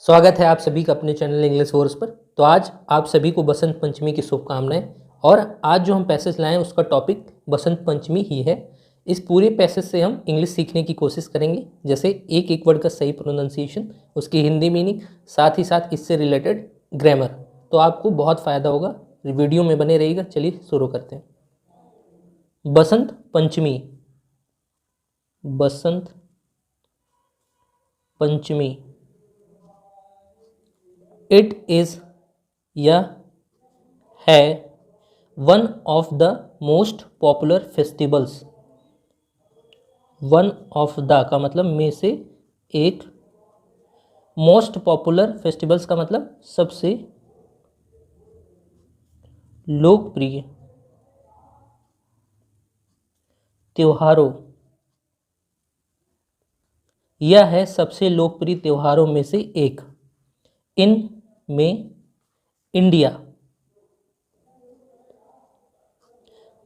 स्वागत है आप सभी का अपने चैनल इंग्लिश कोर्स पर। तो आज आप सभी को बसंत पंचमी की शुभकामनाएं। और आज जो हम पैसेज लाए हैं उसका टॉपिक बसंत पंचमी ही है। इस पूरे पैसेज से हम इंग्लिश सीखने की कोशिश करेंगे, जैसे एक एक वर्ड का सही प्रोनाउंसिएशन, उसकी हिंदी मीनिंग, साथ ही साथ इससे रिलेटेड ग्रामर। तो आपको बहुत फ़ायदा होगा, वीडियो में बने रहिएगा। चलिए शुरू करते हैं। बसंत पंचमी, बसंत पंचमी। इट इज़, यह है, one of the most popular festivals. One of the का मतलब में से एक, मोस्ट पॉपुलर फेस्टिवल्स का मतलब सबसे लोकप्रिय त्योहारों। यह है सबसे लोकप्रिय त्योहारों में से एक। इन में इंडिया।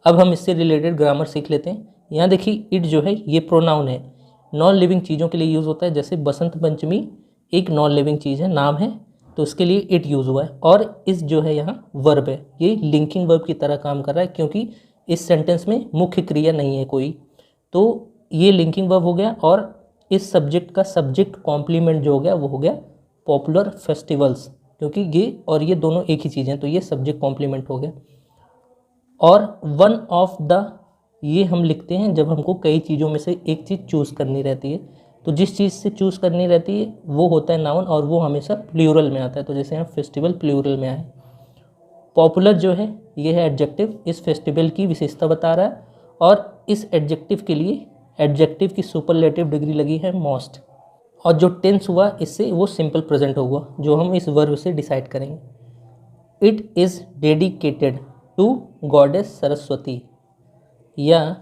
अब हम इससे रिलेटेड ग्रामर सीख लेते हैं। यहाँ देखिए, इट जो है ये प्रोनाउन है, नॉन लिविंग चीज़ों के लिए यूज़ होता है। जैसे बसंत पंचमी एक नॉन लिविंग चीज़ है, नाम है, तो उसके लिए इट यूज़ हुआ है। और इस जो है यहाँ वर्ब है, ये लिंकिंग वर्ब की तरह काम कर रहा है, क्योंकि इस सेंटेंस में मुख्य क्रिया नहीं है कोई, तो ये लिंकिंग वर्ब हो गया। और इस सब्जेक्ट का सब्जेक्ट कॉम्प्लीमेंट जो हो गया वो हो गया पॉपुलर फेस्टिवल्स, क्योंकि ये और ये दोनों एक ही चीज़ हैं, तो ये सब्जेक्ट कॉम्प्लीमेंट हो गया। और वन ऑफ द, ये हम लिखते हैं जब हमको कई चीज़ों में से एक चीज़ चूज़ करनी रहती है। तो जिस चीज़ से चूज़ करनी रहती है वो होता है नाउन, और वो हमेशा प्लूरल में आता है। तो जैसे यहाँ फेस्टिवल प्लूरल में आए। पॉपुलर जो है ये है एडजेक्टिव, इस फेस्टिवल की विशेषता बता रहा है। और इस एडजेक्टिव के लिए एडजेक्टिव की सुपरलेटिव डिग्री लगी है मोस्ट। और जो टेंस हुआ इससे वो सिंपल प्रेजेंट होगा, जो हम इस वर्ब से डिसाइड करेंगे। It is dedicated to goddess Saraswati. यह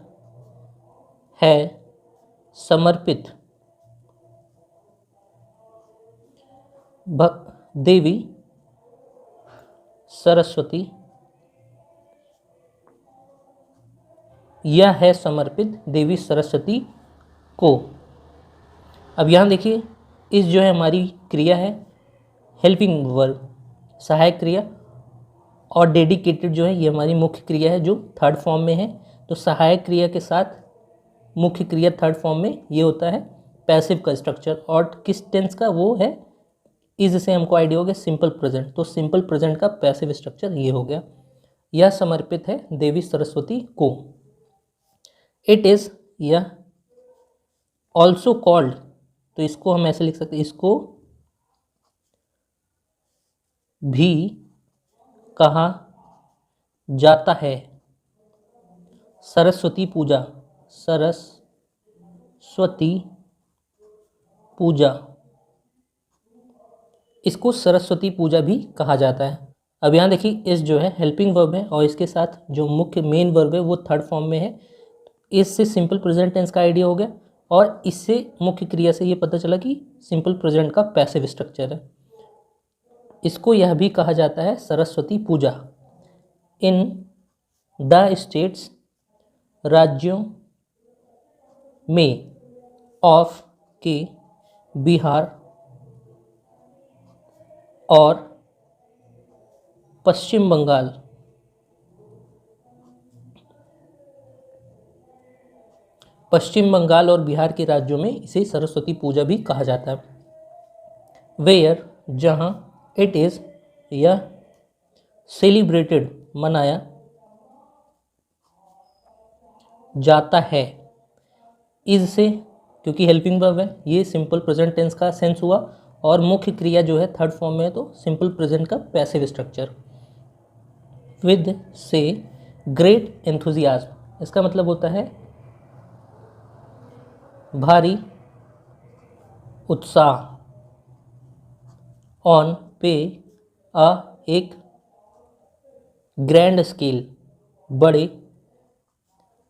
है समर्पित देवी सरस्वती। यह है समर्पित देवी सरस्वती को। अब यहाँ देखिए, इस जो है हमारी क्रिया है हेल्पिंग वर्ब, सहायक क्रिया। और डेडिकेटेड जो है ये हमारी मुख्य क्रिया है जो थर्ड फॉर्म में है। तो सहायक क्रिया के साथ मुख्य क्रिया थर्ड फॉर्म में, ये होता है पैसिव का स्ट्रक्चर। और किस टेंस का, वो है इज से हमको आइडिया हो गया सिंपल प्रेजेंट। तो सिंपल प्रेजेंट का पैसिव स्ट्रक्चर ये हो गया। यह समर्पित है देवी सरस्वती को। इट इज़, यह ऑल्सो कॉल्ड, तो इसको हम ऐसे लिख सकते हैं, इसको भी कहा जाता है सरस्वती पूजा। सरस्वती पूजा, इसको सरस्वती पूजा भी कहा जाता है। अब यहाँ देखिए, इस जो है हेल्पिंग वर्ब है और इसके साथ जो मुख्य मेन वर्ब है वो थर्ड फॉर्म में है। इससे सिंपल प्रेजेंट टेंस का आइडिया हो गया। और इससे मुख्य क्रिया से ये पता चला कि सिंपल प्रेजेंट का पैसिव स्ट्रक्चर है। इसको यह भी कहा जाता है सरस्वती पूजा। इन द स्टेट्स, राज्यों में, ऑफ के, बिहार और पश्चिम बंगाल, पश्चिम बंगाल और बिहार के राज्यों में इसे सरस्वती पूजा भी कहा जाता है। वेयर, जहाँ, इट इज़, यह सेलिब्रेटेड, मनाया जाता है। इज से, क्योंकि हेल्पिंग वर्ब है, ये सिंपल प्रेजेंट टेंस का सेंस हुआ। और मुख्य क्रिया जो है थर्ड फॉर्म में है, तो सिंपल प्रेजेंट का पैसिव स्ट्रक्चर। विद से ग्रेट एंथुजियाज्म, इसका मतलब होता है भारी उत्साह। ऑन, पे, अ, एक, ग्रैंड स्केल, बड़े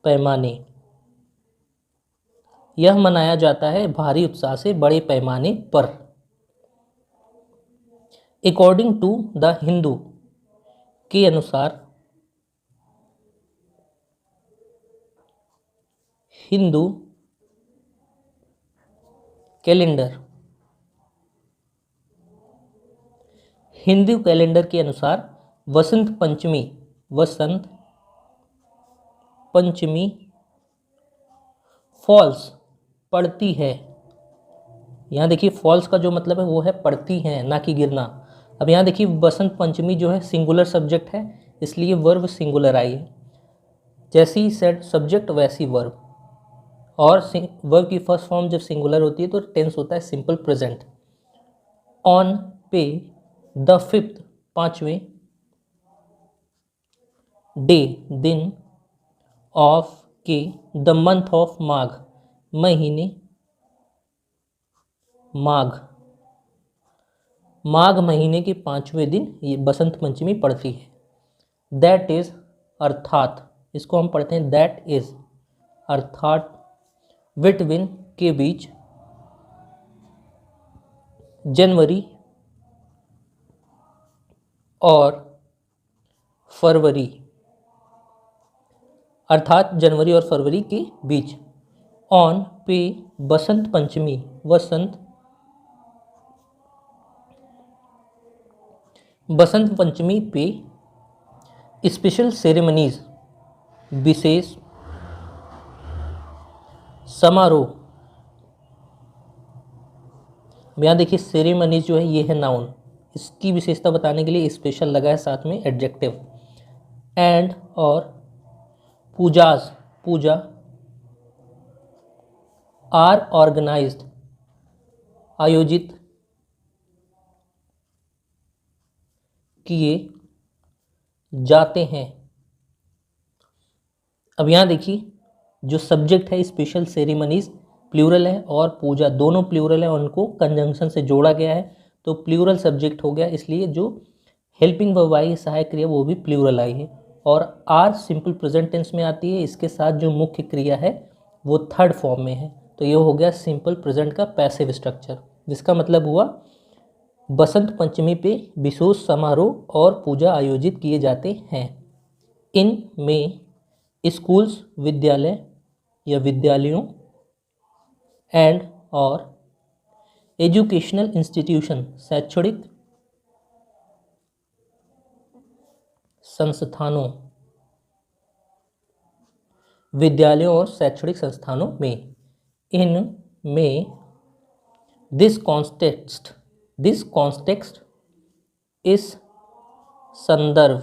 पैमाने। यह मनाया जाता है भारी उत्साह से बड़े पैमाने पर। अकॉर्डिंग टू द हिंदू, के अनुसार, हिंदू कैलेंडर। हिंदू कैलेंडर के अनुसार वसंत पंचमी फॉल्स पड़ती है। यहाँ देखिए फॉल्स का जो मतलब है वो है पड़ती हैं, ना कि गिरना। अब यहाँ देखिए बसंत पंचमी जो है सिंगुलर सब्जेक्ट है, इसलिए वर्ब सिंगुलर आई है। जैसी सेड सब्जेक्ट वैसी वर्ब, और वर्ब की फर्स्ट फॉर्म जब सिंगुलर होती है तो टेंस होता है सिंपल प्रेजेंट। ऑन पे द 5th 5वें डे दिन ऑफ के द मंथ ऑफ माघ महीने माघ महीने के 5वें दिन ये बसंत पंचमी पड़ती है। दैट इज अर्थात, इसको हम पढ़ते हैं दैट इज अर्थात बिटवीन के बीच जनवरी और फरवरी, अर्थात जनवरी और फरवरी के बीच। ऑन पे बसंत पंचमी बसंत पंचमी पे स्पेशल सेरेमनीज विशेष समारोह। यहाँ देखिए सेरेमनीज जो है ये है नाउन, इसकी विशेषता बताने के लिए स्पेशल लगा है साथ में एडजेक्टिव। एंड और पूजा आर ऑर्गेनाइज्ड आयोजित किए जाते हैं। अब यहाँ देखिए जो सब्जेक्ट है स्पेशल सेरेमनीज प्लूरल है और पूजा दोनों प्लूरल है, उनको कंजंक्शन से जोड़ा गया है तो प्लूरल सब्जेक्ट हो गया, इसलिए जो हेल्पिंग वर्ब आई है सहायक क्रिया वो भी प्लूरल आई है। और आर सिंपल प्रेजेंट टेंस में आती है, इसके साथ जो मुख्य क्रिया है वो थर्ड फॉर्म में है, तो ये हो गया सिंपल प्रेजेंट का पैसिव स्ट्रक्चर, जिसका मतलब हुआ बसंत पंचमी पे विशेष समारोह और पूजा आयोजित किए जाते हैं। इनमें स्कूल्स विद्यालय या विद्यालयों एंड और एजुकेशनल इंस्टीट्यूशन शैक्षणिक संस्थानों, विद्यालयों और शैक्षणिक संस्थानों में, इनमें दिस कॉन्टेक्स्ट इस संदर्भ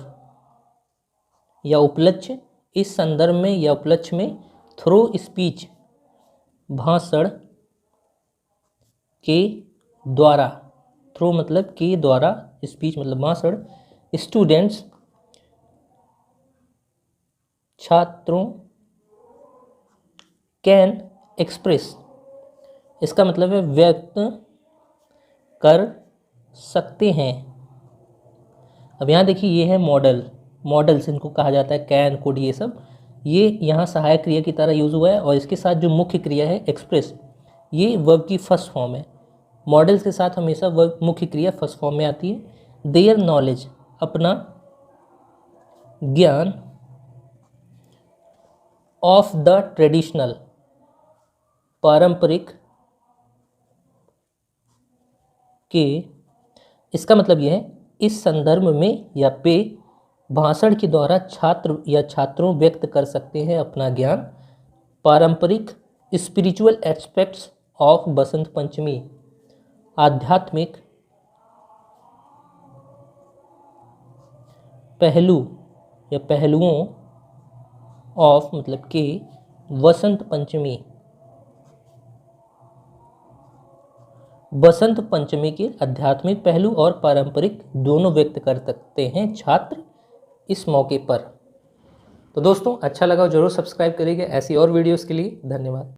या उपलक्ष्य, इस संदर्भ में या उपलक्ष्य में थ्रू स्पीच भाषण के द्वारा, थ्रू मतलब के द्वारा, स्पीच मतलब भाषण, स्टूडेंट्स छात्रों कैन एक्सप्रेस, इसका मतलब है व्यक्त कर सकते हैं। अब यहाँ देखिए ये है मॉडल्स इनको कहा जाता है, कैन कुड ये सब, ये यहाँ सहायक क्रिया की तरह यूज हुआ है और इसके साथ जो मुख्य क्रिया है एक्सप्रेस, ये वर्ब की फर्स्ट फॉर्म है। मॉडल्स के साथ हमेशा वर्ब मुख्य क्रिया फर्स्ट फॉर्म में आती है। देयर नॉलेज अपना ज्ञान, ऑफ द ट्रेडिशनल पारंपरिक के, इसका मतलब यह है इस संदर्भ में या पे भाषण के द्वारा छात्र या छात्रों व्यक्त कर सकते हैं अपना ज्ञान। पारंपरिक spiritual aspects of Basant Panchami, आध्यात्मिक पहलू या पहलुओं ऑफ मतलब के बसंत पंचमी के आध्यात्मिक पहलू और पारंपरिक दोनों व्यक्त कर सकते हैं छात्र इस मौके पर। तो दोस्तों अच्छा लगा जरूर सब्सक्राइब करिएगा ऐसी और वीडियोस के लिए। धन्यवाद।